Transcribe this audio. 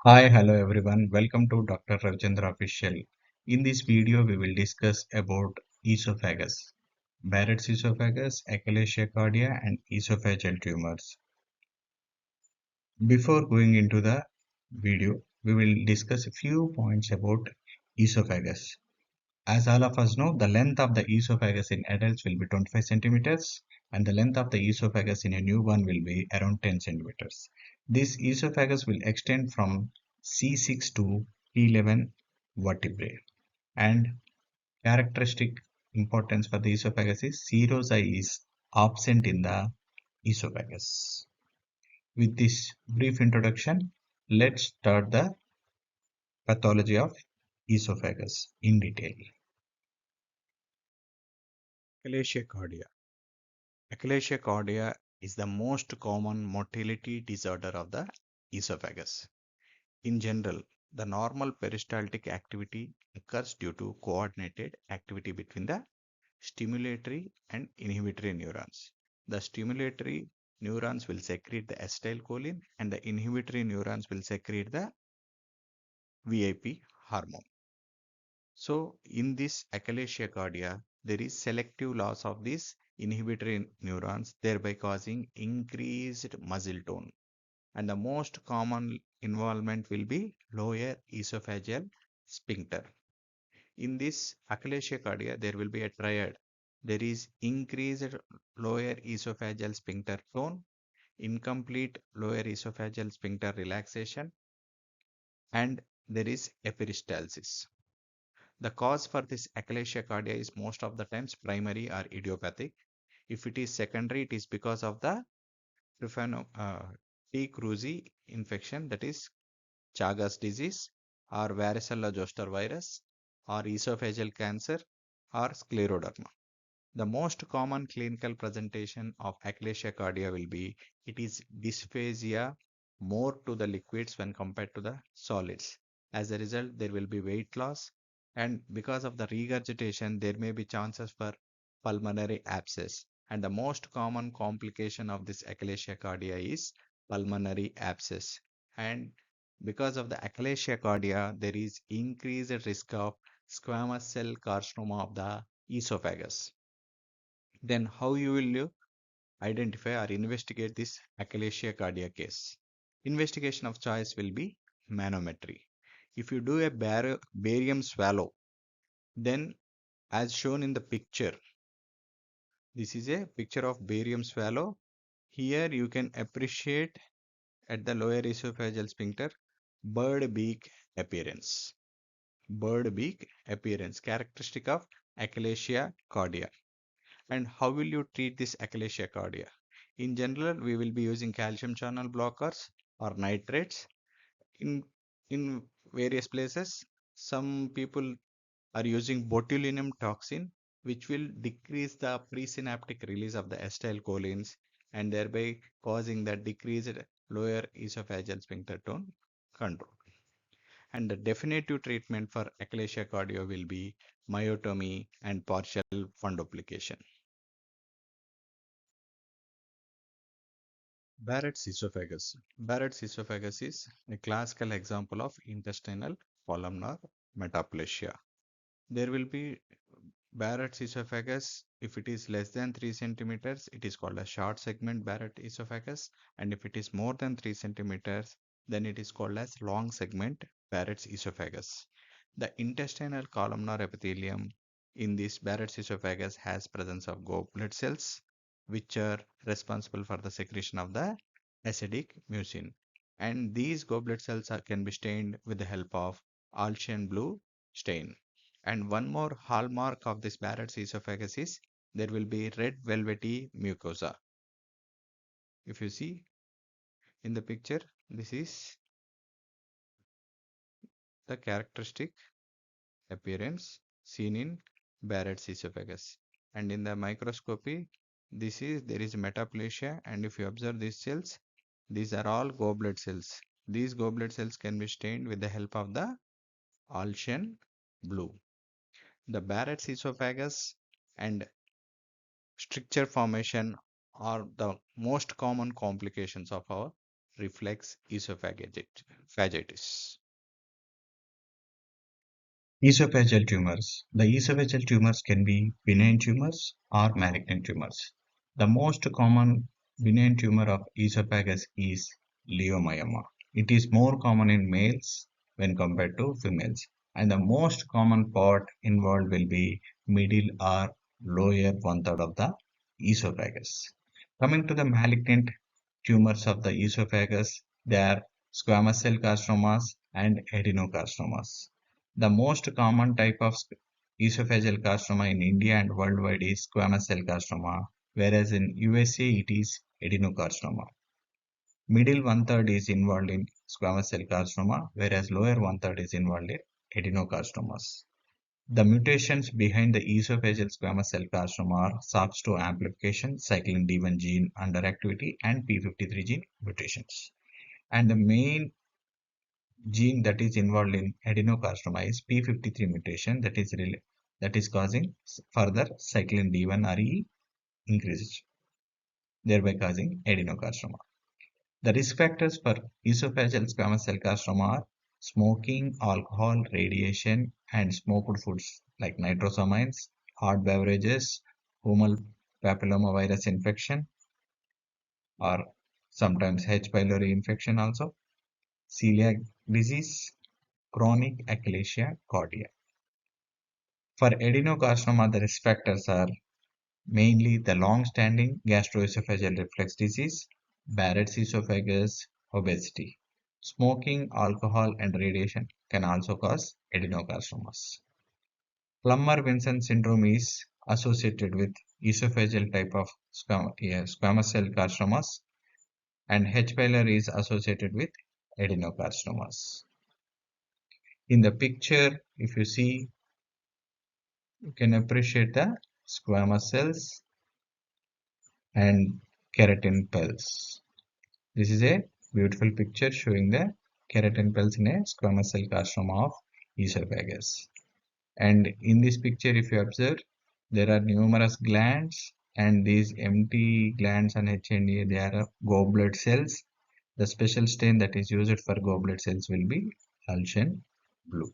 Hi, hello everyone. Welcome to Dr. Ravichandra official. In this video, we will discuss about esophagus, Barrett's esophagus, achalasia cardia, and esophageal tumors. Before going into the video, we will discuss a few points about esophagus. As all of us know, the length of the esophagus in adults will be 25 centimeters and the length of the esophagus in a newborn will be around 10 centimeters. This esophagus will extend from C6 to P11 vertebrae, and characteristic importance for the esophagus is serosi is absent in the esophagus. With this brief introduction, let's start the pathology of esophagus in detail. Achalasia cardia. Achalasia cardia is the most common motility disorder of the esophagus. In general, the normal peristaltic activity occurs due to coordinated activity between the stimulatory and inhibitory neurons. The stimulatory neurons will secrete the acetylcholine and the inhibitory neurons will secrete the VIP hormone. So, in this achalasia cardia, there is selective loss of these inhibitory neurons, thereby causing increased muscle tone. And the most common involvement will be lower esophageal sphincter. In this achalasia cardia, there will be a triad. There is increased lower esophageal sphincter tone, incomplete lower esophageal sphincter relaxation, and there is eperistalsis. The cause for this achalasia cardia is most of the times primary or idiopathic. If it is secondary, it is because of the T. cruzi infection, that is Chagas disease, or varicella zoster virus, or esophageal cancer, or scleroderma. The most common clinical presentation of achalasia cardia will be it is dysphagia more to the liquids when compared to the solids. As a result, there will be weight loss, and because of the regurgitation, there may be chances for pulmonary abscess. And the most common complication of this achalasia cardia is pulmonary abscess. And because of the achalasia cardia, there is increased risk of squamous cell carcinoma of the esophagus. Then how you identify or investigate this achalasia cardia case? Investigation of choice will be manometry. If you do a barium swallow, then as shown in the picture, this is a picture of barium swallow. Here you can appreciate at the lower esophageal sphincter bird beak appearance. Bird beak appearance, characteristic of achalasia cardia. And how will you treat this achalasia cardia? In general, we will be using calcium channel blockers or nitrates. In, in various places, some people are using botulinum toxin, which will decrease the presynaptic release of the acetylcholines and thereby causing the decreased lower esophageal sphincter tone control. And the definitive treatment for achalasia cardia will be myotomy and partial fundoplication. Barrett's esophagus. Barrett's esophagus is a classical example of intestinal columnar metaplasia. There will be Barrett's esophagus. If it is less than 3 centimeters, it is called a short segment Barrett esophagus. And if it is more than 3 centimeters, then it is called as long segment Barrett's esophagus. The intestinal columnar epithelium in this Barrett's esophagus has presence of goblet cells, which are responsible for the secretion of the acidic mucin. And these goblet cells can be stained with the help of Alcian blue stain. And one more hallmark of this Barrett's esophagus is there will be red velvety mucosa. If you see in the picture, this is the characteristic appearance seen in Barrett's esophagus. And in the microscopy, there is metaplasia, and if you observe these cells, these are all goblet cells. These goblet cells can be stained with the help of the Alcian blue. The Barrett's esophagus and stricture formation are the most common complications of our reflex esophagitis. Esophageal tumors. The esophageal tumors can be benign tumors or malignant tumors. The most common benign tumor of esophagus is leiomyoma. It is more common in males when compared to females. And the most common part involved will be middle or lower one-third of the esophagus. Coming to the malignant tumors of the esophagus, they are squamous cell carcinomas and adenocarcinomas. The most common type of esophageal carcinoma in India and worldwide is squamous cell carcinoma, whereas in USA it is adenocarcinoma. Middle one-third is involved in squamous cell carcinoma, whereas lower one-third is involved in adenocarcinomas. The mutations behind the esophageal squamous cell carcinoma are SOX2 amplification, cyclin D1 gene underactivity, and p53 gene mutations. And the main gene that is involved in adenocarcinoma is p53 mutation that is causing further cyclin D1 RE increase, thereby causing adenocarcinoma. The risk factors for esophageal squamous cell carcinoma are smoking, alcohol, radiation, and smoked foods like nitrosamines, hot beverages, human papillomavirus infection, or sometimes H. pylori infection also, celiac disease, chronic achalasia cordia. For adenocarcinoma, the risk factors are mainly the long-standing gastroesophageal reflux disease, Barrett's esophagus, obesity. Smoking, alcohol, and radiation can also cause adenocarcinomas. Plummer-Vinson syndrome is associated with esophageal type of squamous cell carcinomas, and H. pylori is associated with adenocarcinomas. In the picture, if you see, you can appreciate the squamous cells and keratin pells. This is a beautiful picture showing the keratin pells in a squamous cell carcinoma of esophagus. And in this picture, if you observe, there are numerous glands, and these empty glands on H and A, they are goblet cells. The special stain that is used for goblet cells will be Halcyon blue.